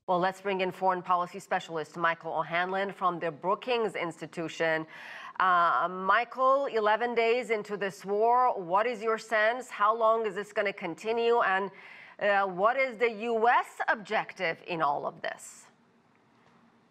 Well, let's bring in foreign policy specialist Michael O'Hanlon from the Brookings Institution. Michael, 11 days into this war, what is your sense? How long is this going to continue? And what is the U.S. objective in all of this?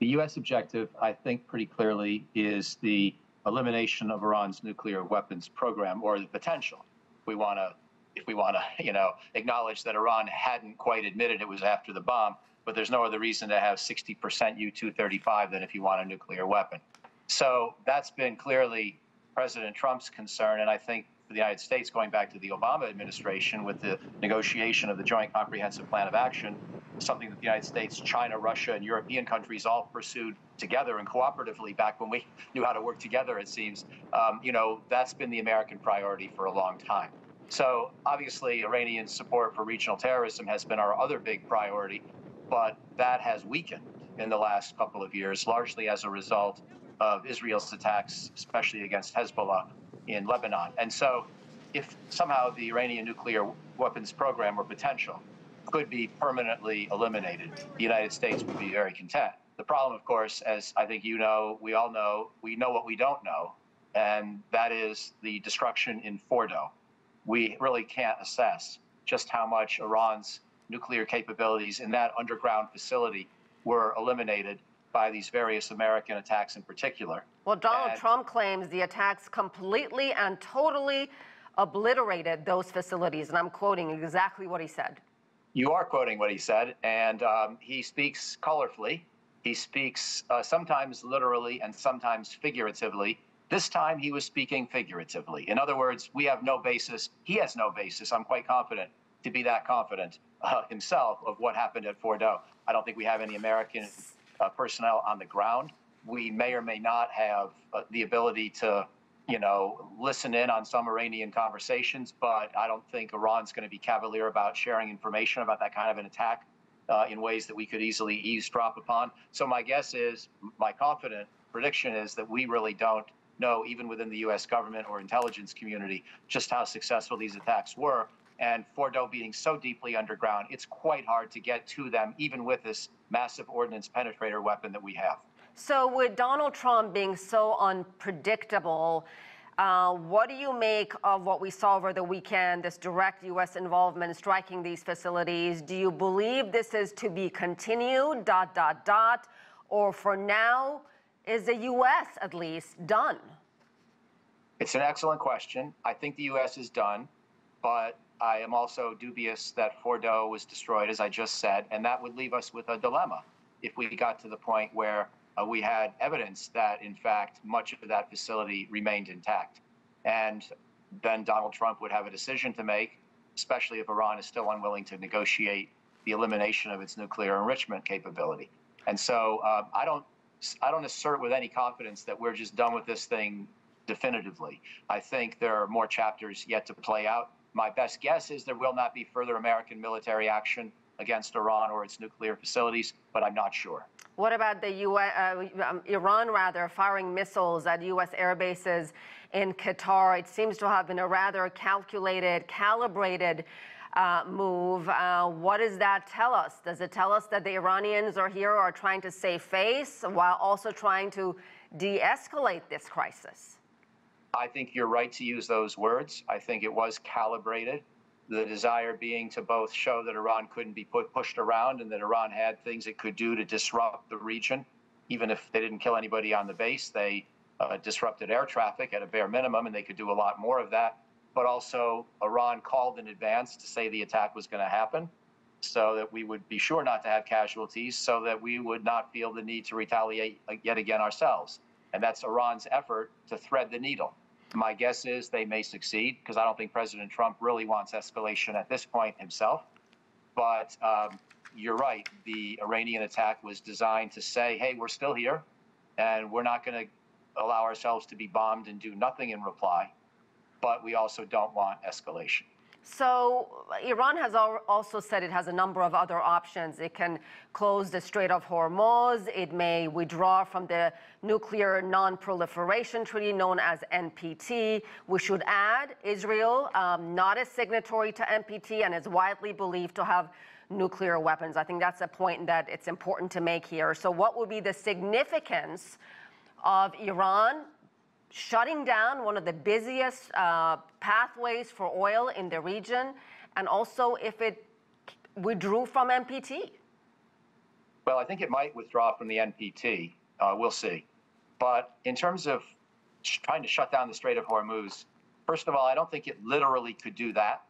The U.S. objective, I think pretty clearly, is the elimination of Iran's nuclear weapons program, or the potential. If we want to, acknowledge that Iran hadn't quite admitted it was after the bomb, but there's no other reason to have 60% U-235 than if you want a nuclear weapon. So that's been clearly President Trump's concern, and I think for the United States, going back to the Obama administration with the negotiation of the Joint Comprehensive Plan of Action, something that the United States, China, Russia, and European countries all pursued together and cooperatively back when we knew how to work together, it seems, that's been the American priority for a long time. So obviously, Iranian support for regional terrorism has been our other big priority, but that has weakened in the last couple of years, largely as a result of Israel's attacks, especially against Hezbollah in Lebanon. And so if somehow the Iranian nuclear weapons program or potential could be permanently eliminated, the United States would be very content. The problem, of course, as I think you know, we all know, we know what we don't know, and that is the destruction in Fordo. We really can't assess just how much Iran's nuclear capabilities in that underground facility were eliminated by these various American attacks in particular. Well, Donald Trump claims the attacks completely and totally obliterated those facilities, and I'm quoting exactly what he said. You are quoting what he said, and he speaks colorfully. He speaks sometimes literally and sometimes figuratively. This time he was speaking figuratively. In other words, we have no basis, he has no basis, I'm quite confident, to be that confident himself of what happened at Fordo. I don't think we have any American personnel on the ground. We may or may not have the ability to, listen in on some Iranian conversations, but I don't think Iran's going to be cavalier about sharing information about that kind of an attack in ways that we could easily eavesdrop upon. So my guess is, my confident prediction is that we really don't know, even within the U.S. government or intelligence community, just how successful these attacks were. And Fordo being so deeply underground, it's quite hard to get to them, even with this massive ordnance penetrator weapon that we have. So with Donald Trump being so unpredictable, what do you make of what we saw over the weekend, this direct U.S. involvement striking these facilities? Do you believe this is to be continued, ... or for now, is the U.S. at least done? It's an excellent question. I think the U.S. is done, but I am also dubious that Fordo was destroyed, as I just said, and that would leave us with a dilemma if we got to the point where we had evidence that, in fact, much of that facility remained intact. And then Donald Trump would have a decision to make, especially if Iran is still unwilling to negotiate the elimination of its nuclear enrichment capability. And so I don't assert with any confidence that we're just done with this thing definitively. I think there are more chapters yet to play out. My best guess is there will not be further American military action against Iran or its nuclear facilities, but I'm not sure. What about the Iran firing missiles at U.S. air bases in Qatar? It seems to have been a rather calculated, calibrated move. What does that tell us? Does it tell us that the Iranians are trying to save face while also trying to de-escalate this crisis? I think you're right to use those words. I think it was calibrated. The desire being to both show that Iran couldn't be pushed around and that Iran had things it could do to disrupt the region. Even if they didn't kill anybody on the base, they disrupted air traffic at a bare minimum, and they could do a lot more of that. But also, Iran called in advance to say the attack was going to happen so that we would be sure not to have casualties, so that we would not feel the need to retaliate yet again ourselves. And that's Iran's effort to thread the needle. My guess is they may succeed, because I don't think President Trump really wants escalation at this point himself. But you're right. The Iranian attack was designed to say, hey, we're still here, and we're not going to allow ourselves to be bombed and do nothing in reply. But we also don't want escalation. So Iran has also said it has a number of other options. It can close the Strait of Hormuz. It may withdraw from the Nuclear Non-Proliferation Treaty known as NPT. We should add Israel, not a signatory to NPT, and is widely believed to have nuclear weapons. I think that's a point that it's important to make here. So what would be the significance of Iran shutting down one of the busiest pathways for oil in the region, and also if it withdrew from NPT? Well, I think it might withdraw from the NPT. We'll see. But in terms of trying to shut down the Strait of Hormuz, first of all, I don't think it literally could do that.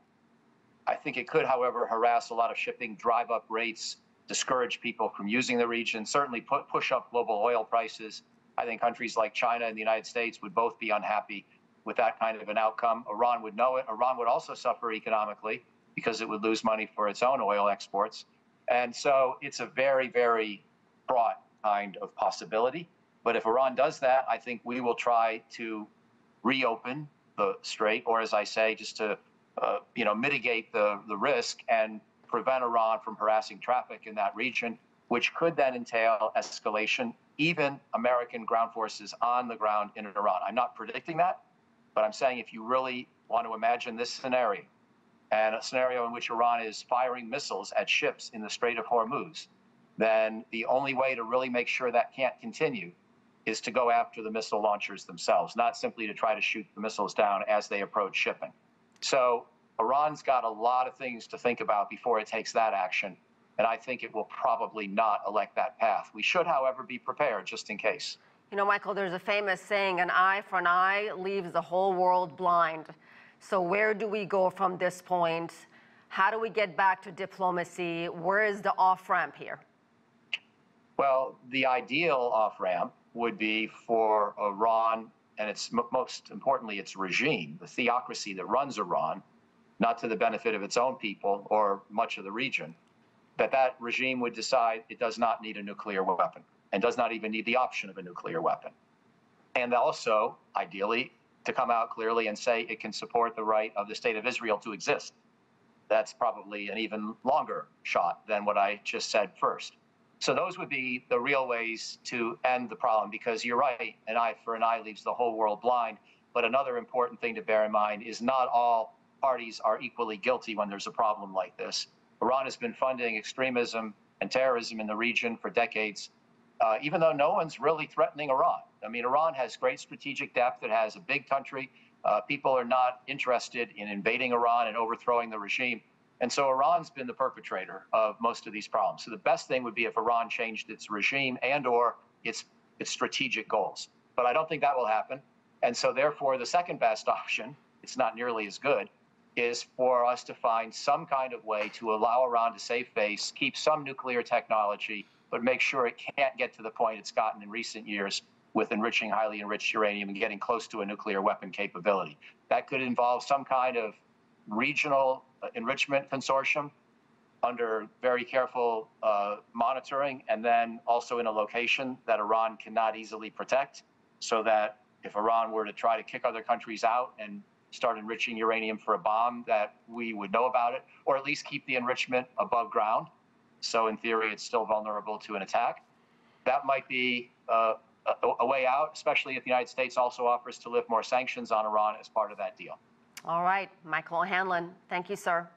I think it could, however, harass a lot of shipping, drive up rates, discourage people from using the region, certainly push up global oil prices. I think countries like China and the United States would both be unhappy with that kind of an outcome. Iran would know it. Iran would also suffer economically because it would lose money for its own oil exports. And so it's a very, very broad kind of possibility. But if Iran does that, I think we will try to reopen the strait, or as I say, just to mitigate the risk and prevent Iran from harassing traffic in that region, which could then entail escalation, even American ground forces on the ground in Iran. I'm not predicting that, but I'm saying if you really want to imagine this scenario, and a scenario in which Iran is firing missiles at ships in the Strait of Hormuz, then the only way to really make sure that can't continue is to go after the missile launchers themselves, not simply to try to shoot the missiles down as they approach shipping. So Iran's got a lot of things to think about before it takes that action. And I think it will probably not elect that path. We should, however, be prepared just in case. You know, Michael, there's a famous saying, an eye for an eye leaves the whole world blind. So where do we go from this point? How do we get back to diplomacy? Where is the off-ramp here? Well, the ideal off-ramp would be for Iran, and it's most importantly, its regime, the theocracy that runs Iran, not to the benefit of its own people or much of the region, that regime would decide it does not need a nuclear weapon and does not even need the option of a nuclear weapon. And also, ideally, to come out clearly and say it can support the right of the state of Israel to exist. That's probably an even longer shot than what I just said first. So those would be the real ways to end the problem, because you're right, an eye for an eye leaves the whole world blind. But another important thing to bear in mind is not all parties are equally guilty when there's a problem like this. Iran has been funding extremism and terrorism in the region for decades, even though no one's really threatening Iran. I mean, Iran has great strategic depth. It has a big country. People are not interested in invading Iran and overthrowing the regime. And so Iran's been the perpetrator of most of these problems. So the best thing would be if Iran changed its regime and or its strategic goals. But I don't think that will happen. And so therefore, the second best option, it's not nearly as good, is for us to find some kind of way to allow Iran to save face, keep some nuclear technology, but make sure it can't get to the point it's gotten in recent years with enriching highly enriched uranium and getting close to a nuclear weapon capability. That could involve some kind of regional enrichment consortium under very careful monitoring, and then also in a location that Iran cannot easily protect, so that if Iran were to try to kick other countries out and start enriching uranium for a bomb, that we would know about it, or at least keep the enrichment above ground. So in theory, it's still vulnerable to an attack. That might be a way out, especially if the United States also offers to lift more sanctions on Iran as part of that deal. All right, Michael O'Hanlon, thank you, sir.